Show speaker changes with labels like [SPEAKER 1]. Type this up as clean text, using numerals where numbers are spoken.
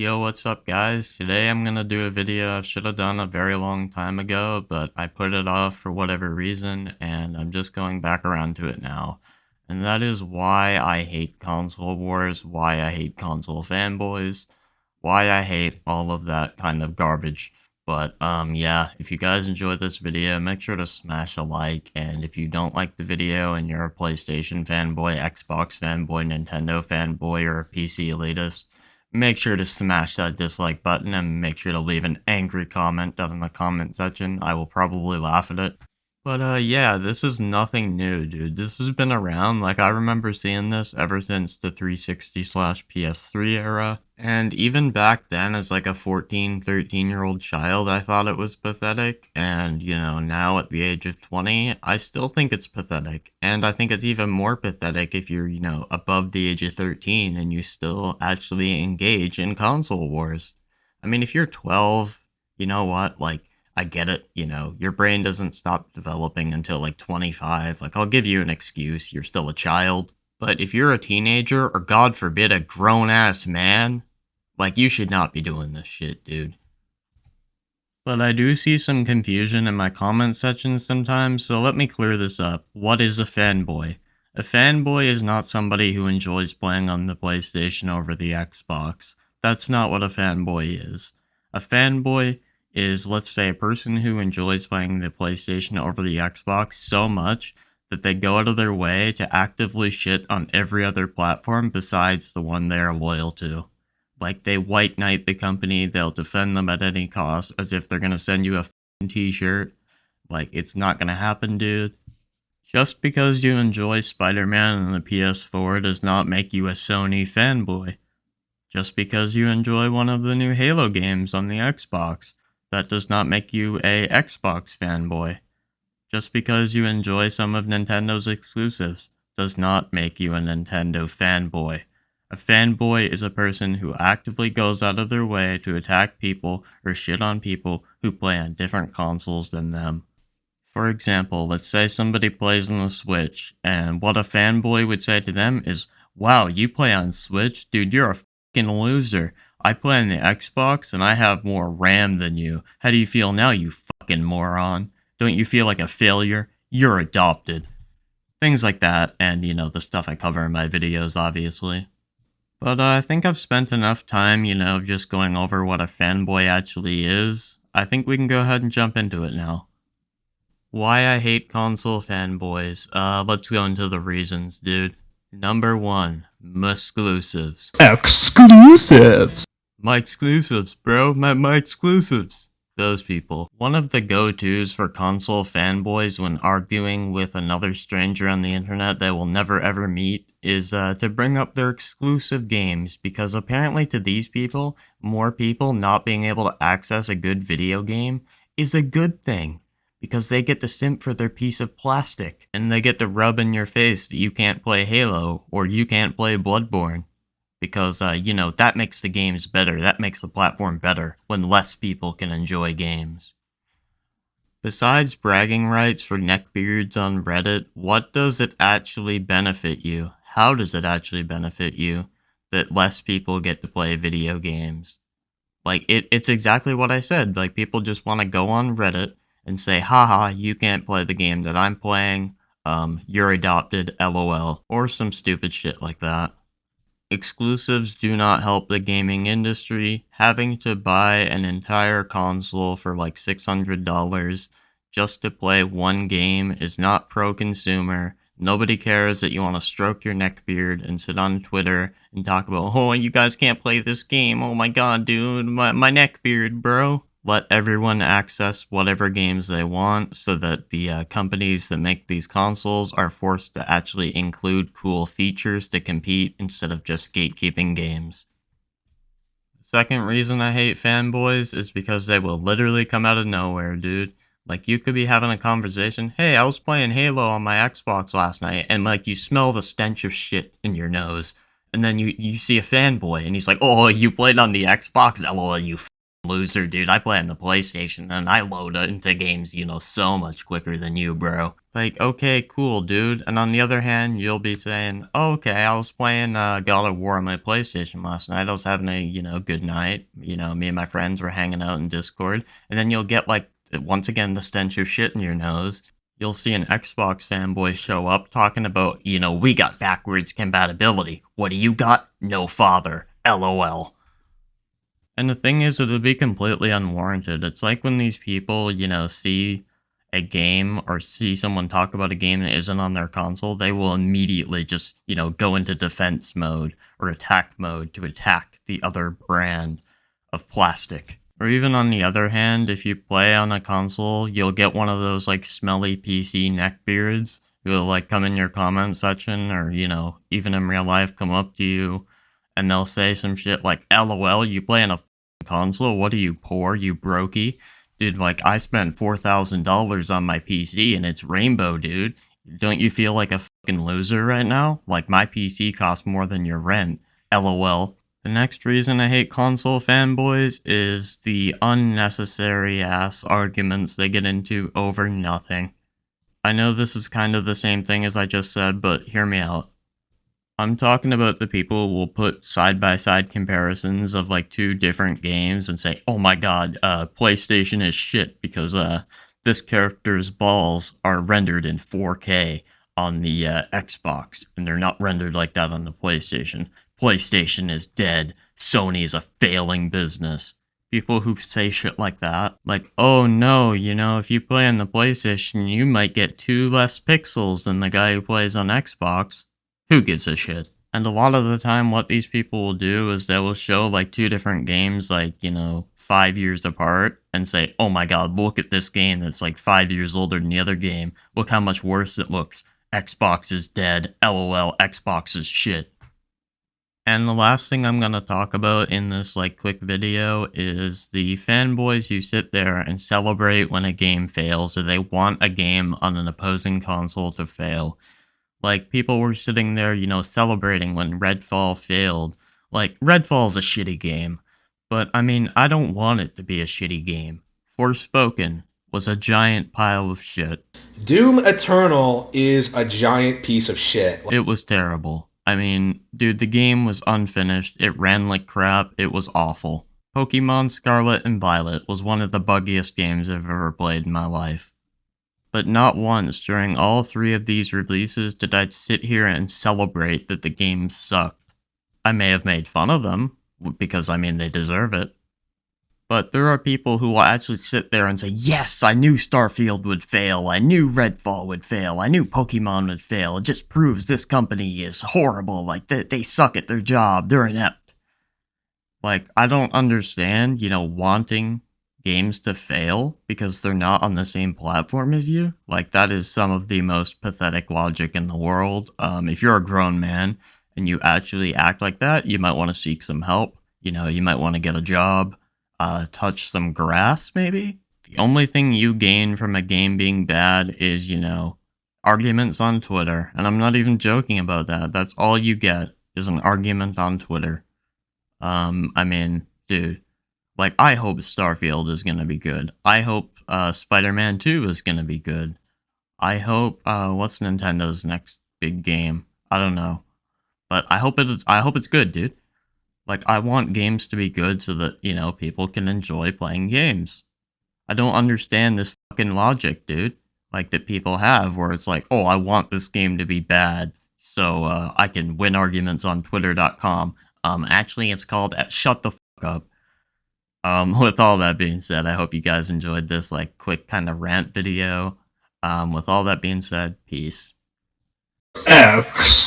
[SPEAKER 1] Yo, what's up guys? Today I'm gonna do a video I should have done a very long time ago, but I put it off for whatever reason, and I'm just going back around to it now. And that is why I hate console wars, why I hate console fanboys, why I hate all of that kind of garbage. But yeah, if you guys enjoyed this video, make sure to smash a like, and if you don't like the video and you're a PlayStation fanboy, Xbox fanboy, Nintendo fanboy, or a PC elitist, make sure to smash that dislike button and make sure to leave an angry comment down in the comment section. I will probably laugh at it. But yeah, this is nothing new, dude. This has been around. Like, I remember seeing this ever since the 360/PS3 era. And even back then, as like a 14, 13-year-old child, I thought it was pathetic. And, you know, now at the age of 20, I still think it's pathetic. And I think it's even more pathetic if you're, you know, above the age of 13 and you still actually engage in console wars. I mean, if you're 12, you know what, like, I get it, you know, your brain doesn't stop developing until like 25. Like, I'll give you an excuse, you're still a child. But if you're a teenager, or God forbid, a grown-ass man, like, you should not be doing this shit, dude. But I do see some confusion in my comment section sometimes, so let me clear this up. What is a fanboy? A fanboy is not somebody who enjoys playing on the PlayStation over the Xbox. That's not what a fanboy is. A fanboy is, let's say, a person who enjoys playing the PlayStation over the Xbox so much that they go out of their way to actively shit on every other platform besides the one they are loyal to. Like, they white knight the company, they'll defend them at any cost, as if they're gonna send you a f***ing t-shirt. Like, it's not gonna happen, dude. Just because you enjoy Spider-Man on the PS4 does not make you a Sony fanboy. Just because you enjoy one of the new Halo games on the Xbox, that does not make you a Xbox fanboy. Just because you enjoy some of Nintendo's exclusives does not make you a Nintendo fanboy. A fanboy is a person who actively goes out of their way to attack people or shit on people who play on different consoles than them. For example, let's say somebody plays on the Switch, and what a fanboy would say to them is, "Wow, you play on Switch? Dude, you're a fucking loser. I play on the Xbox and I have more RAM than you. How do you feel now, you fucking moron? Don't you feel like a failure? You're adopted." Things like that, and, you know, the stuff I cover in my videos, obviously. But I think I've spent enough time, you know, just going over what a fanboy actually is. I think we can go ahead and jump into it now. Why I hate console fanboys. Let's go into the reasons, dude. Number 1, exclusives.
[SPEAKER 2] Exclusives!
[SPEAKER 1] My exclusives, bro. My exclusives. Those people. One of the go-tos for console fanboys when arguing with another stranger on the internet they will never ever meet is to bring up their exclusive games, because apparently to these people, more people not being able to access a good video game is a good thing, because they get to simp for their piece of plastic, and they get to rub in your face that you can't play Halo, or you can't play Bloodborne. Because, you know, that makes the games better, that makes the platform better, when less people can enjoy games. Besides bragging rights for neckbeards on Reddit, what does it actually benefit you? How does it actually benefit you that less people get to play video games? Like, it's exactly what I said. Like, people just want to go on Reddit and say, haha, you can't play the game that I'm playing, you're adopted, lol, or some stupid shit like that. Exclusives do not help the gaming industry. Having to buy an entire console for like $600 just to play one game is not pro-consumer. Nobody cares that you want to stroke your neckbeard and sit on Twitter and talk about, oh, you guys can't play this game. Oh my god, dude, my neckbeard, bro. Let everyone access whatever games they want so that the companies that make these consoles are forced to actually include cool features to compete instead of just gatekeeping games. The second reason I hate fanboys is because they will literally come out of nowhere, dude. Like, you could be having a conversation, hey, I was playing Halo on my Xbox last night, and like, you smell the stench of shit in your nose, and then you see a fanboy, and he's like, oh, you played on the Xbox? LOL, you loser, dude. I play on the PlayStation and I load into games, so much quicker than you, bro. Like, okay, cool, dude. And on the other hand, you'll be saying, oh, okay, I was playing God of War on my PlayStation last night. I was having a, good night. Me and my friends were hanging out in Discord. And then you'll get, like, once again, the stench of shit in your nose. You'll see an Xbox fanboy show up talking about, we got backwards compatibility. What do you got? No father. LOL. And the thing is, it'll be completely unwarranted. It's like when these people, see a game or see someone talk about a game that isn't on their console, they will immediately just, go into defense mode or attack mode to attack the other brand of plastic. Or even on the other hand, if you play on a console, you'll get one of those, like, smelly PC neckbeards who will, like, come in your comment section or, even in real life come up to you and they'll say some shit like, LOL, you play on a console? What are you, poor? You brokey? Dude, like, I spent $4,000 on my PC and it's rainbow, dude. Don't you feel like a fucking loser right now? Like, my PC costs more than your rent. LOL. The next reason I hate console fanboys is the unnecessary ass arguments they get into over nothing. I know this is kind of the same thing as I just said, but hear me out. I'm talking about the people who will put side-by-side comparisons of, like, two different games and say, oh my god, PlayStation is shit because, this character's balls are rendered in 4K on the, Xbox, and they're not rendered like that on the PlayStation. PlayStation is dead. Sony is a failing business. People who say shit like that, like, oh no, if you play on the PlayStation, you might get 2 less pixels than the guy who plays on Xbox. Who gives a shit? And a lot of the time, what these people will do is they will show, like, 2 different games, like, 5 years apart, and say, oh my god, look at this game that's, like, 5 years older than the other game. Look how much worse it looks. Xbox is dead. LOL, Xbox is shit. And the last thing I'm gonna talk about in this, like, quick video is the fanboys who sit there and celebrate when a game fails, or they want a game on an opposing console to fail. Like, people were sitting there, celebrating when Redfall failed. Like, Redfall's a shitty game. But, I mean, I don't want it to be a shitty game. Forspoken was a giant pile of shit.
[SPEAKER 3] Doom Eternal is a giant piece of shit.
[SPEAKER 1] It was terrible. I mean, dude, the game was unfinished, it ran like crap, it was awful. Pokemon Scarlet and Violet was one of the buggiest games I've ever played in my life. But not once during all 3 of these releases did I sit here and celebrate that the games sucked. I may have made fun of them, because, I mean, they deserve it. But there are people who will actually sit there and say, yes, I knew Starfield would fail, I knew Redfall would fail, I knew Pokemon would fail, it just proves this company is horrible, like, they suck at their job, they're inept. Like, I don't understand, wanting games to fail because they're not on the same platform as you. Like, that is some of the most pathetic logic in the world. If you're a grown man and you actually act like that, you might want to seek some help. You might want to get a job, touch some grass, maybe. The only thing you gain from a game being bad is, arguments on Twitter. And I'm not even joking about that. That's all you get is an argument on Twitter. I mean, dude. Like, I hope Starfield is gonna be good. I hope Spider-Man 2 is gonna be good. I hope what's Nintendo's next big game? I don't know, but I hope it's good, dude. Like, I want games to be good so that people can enjoy playing games. I don't understand this fucking logic, dude. Like, that people have where it's like, oh, I want this game to be bad so I can win arguments on Twitter.com. Actually, it's called Shut the Fuck Up. With all that being said, I hope you guys enjoyed this, like, quick kind of rant video. With all that being said, peace.
[SPEAKER 2] Exclusive.